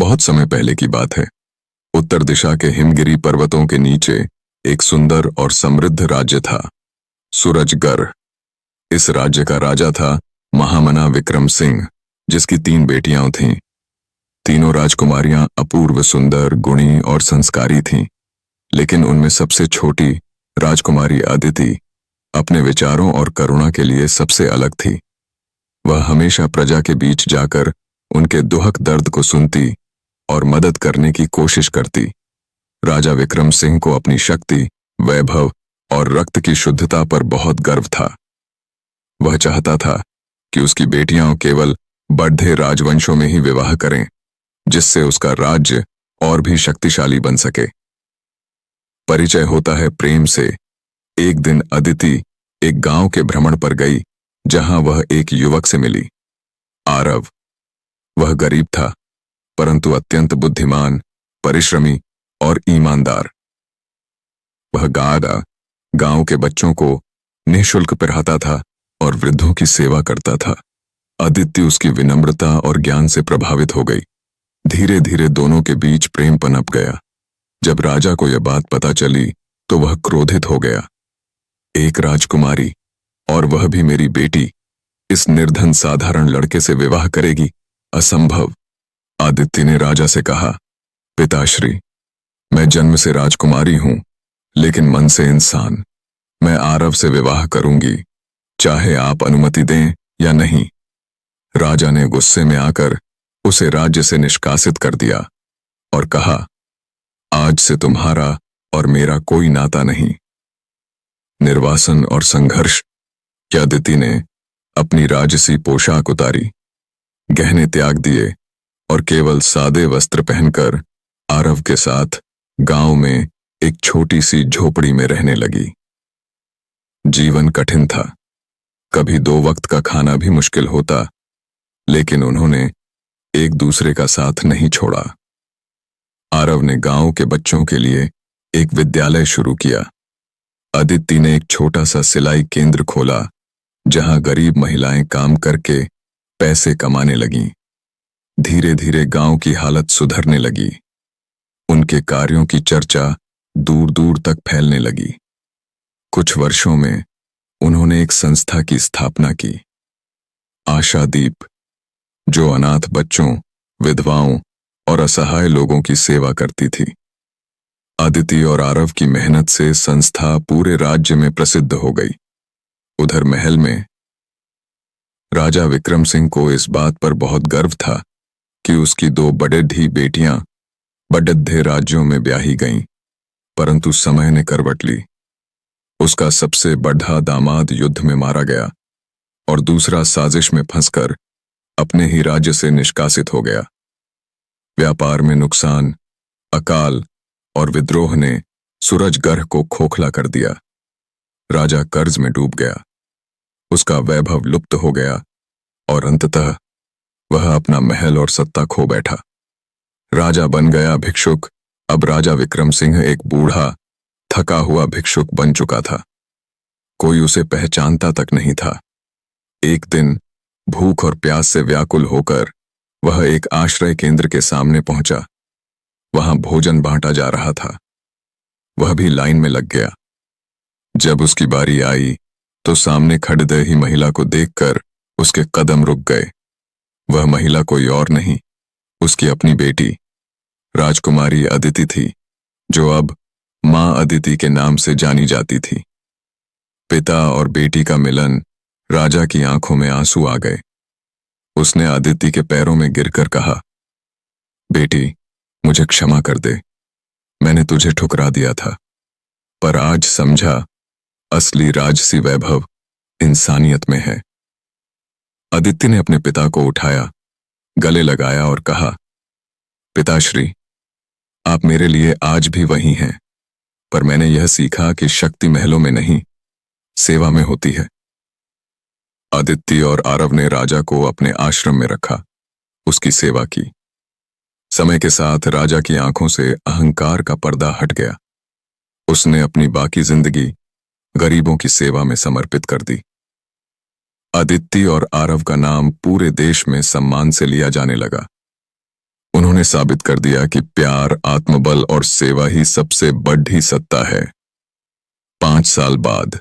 बहुत समय पहले की बात है। उत्तर दिशा के हिमगिरी पर्वतों के नीचे एक सुंदर और समृद्ध राज्य था, सूरजगढ़। इस राज्य का राजा था महामना विक्रम सिंह, जिसकी 3 बेटियां थीं। तीनों राजकुमारियां अपूर्व सुंदर, गुणी और संस्कारी थीं, लेकिन उनमें सबसे छोटी राजकुमारी अदिति अपने विचारों और करुणा के लिए सबसे अलग थी। वह हमेशा प्रजा के बीच जाकर उनके दुखद दर्द को सुनती और मदद करने की कोशिश करती। राजा विक्रम सिंह को अपनी शक्ति, वैभव और रक्त की शुद्धता पर बहुत गर्व था। वह चाहता था कि उसकी बेटियां केवल बढ़ते राजवंशों में ही विवाह करें, जिससे उसका राज्य और भी शक्तिशाली बन सके। परिचय होता है प्रेम से। एक दिन अदिति एक गांव के भ्रमण पर गई, जहां वह एक युवक से मिली, आरव। वह गरीब था, परंतु अत्यंत बुद्धिमान, परिश्रमी और ईमानदार। वह गांव के बच्चों को निःशुल्क पढ़ाता था और वृद्धों की सेवा करता था। अदिति उसकी विनम्रता और ज्ञान से प्रभावित हो गई। धीरे धीरे दोनों के बीच प्रेम पनप गया। जब राजा को यह बात पता चली तो वह क्रोधित हो गया। एक राजकुमारी, और वह भी मेरी बेटी, इस निर्धन साधारण लड़के से विवाह करेगी? असंभव। आदित्य ने राजा से कहा, पिताश्री, मैं जन्म से राजकुमारी हूं, लेकिन मन से इंसान। मैं आरव से विवाह करूंगी, चाहे आप अनुमति दें या नहीं। राजा ने गुस्से में आकर उसे राज्य से निष्कासित कर दिया और कहा, आज से तुम्हारा और मेरा कोई नाता नहीं। निर्वासन और संघर्ष। अदिति ने अपनी राजसी पोशाक उतारी, गहने त्याग दिए और केवल सादे वस्त्र पहनकर आरव के साथ गांव में एक छोटी सी झोपड़ी में रहने लगी। जीवन कठिन था। कभी 2 वक्त का खाना भी मुश्किल होता, लेकिन उन्होंने एक दूसरे का साथ नहीं छोड़ा। आरव ने गांव के बच्चों के लिए एक विद्यालय शुरू किया। अदिति ने एक छोटा सा सिलाई केंद्र खोला, जहां गरीब महिलाएं काम करके पैसे कमाने लगीं। धीरे धीरे गांव की हालत सुधरने लगी। उनके कार्यों की चर्चा दूर दूर तक फैलने लगी। कुछ वर्षों में उन्होंने एक संस्था की स्थापना की, आशादीप, जो अनाथ बच्चों, विधवाओं और असहाय लोगों की सेवा करती थी। अदिति और आरव की मेहनत से संस्था पूरे राज्य में प्रसिद्ध हो गई। उधर महल में राजा विक्रम सिंह को इस बात पर बहुत गर्व था कि उसकी 2 बड़े बेटियां बढ़ते राज्यों में ब्याही गईं, परंतु समय ने करवट ली। उसका सबसे बड़ा दामाद युद्ध में मारा गया और दूसरा साजिश में फंसकर अपने ही राज्य से निष्कासित हो गया। व्यापार में नुकसान, अकाल और विद्रोह ने सूरजगढ़ को खोखला कर दिया। राजा कर्ज में डूब गया, उसका वैभव लुप्त हो गया और अंततः वह अपना महल और सत्ता खो बैठा। राजा बन गया भिक्षुक। अब राजा विक्रम सिंह एक बूढ़ा, थका हुआ भिक्षुक बन चुका था। कोई उसे पहचानता तक नहीं था। एक दिन भूख और प्यास से व्याकुल होकर वह एक आश्रय केंद्र के सामने पहुंचा। वहां भोजन बांटा जा रहा था। वह भी लाइन में लग गया। जब उसकी बारी आई तो सामने खड़ी ही महिला को देखकर उसके कदम रुक गए। वह महिला कोई और नहीं, उसकी अपनी बेटी राजकुमारी अदिति थी, जो अब मां अदिति के नाम से जानी जाती थी। पिता और बेटी का मिलन, राजा की आंखों में आंसू आ गए। उसने अदिति के पैरों में गिरकर कहा, बेटी, मुझे क्षमा कर दे। मैंने तुझे ठुकरा दिया था, पर आज समझा, असली राजसी वैभव इंसानियत में है। अदिति ने अपने पिता को उठाया, गले लगाया और कहा, पिताश्री, आप मेरे लिए आज भी वही हैं, पर मैंने यह सीखा कि शक्ति महलों में नहीं, सेवा में होती है। अदिति और आरव ने राजा को अपने आश्रम में रखा, उसकी सेवा की। समय के साथ राजा की आंखों से अहंकार का पर्दा हट गया। उसने अपनी बाकी जिंदगी गरीबों की सेवा में समर्पित कर दी। अदिति और आरव का नाम पूरे देश में सम्मान से लिया जाने लगा। उन्होंने साबित कर दिया कि प्यार, आत्मबल और सेवा ही सबसे बड़ी सत्ता है। 5 साल बाद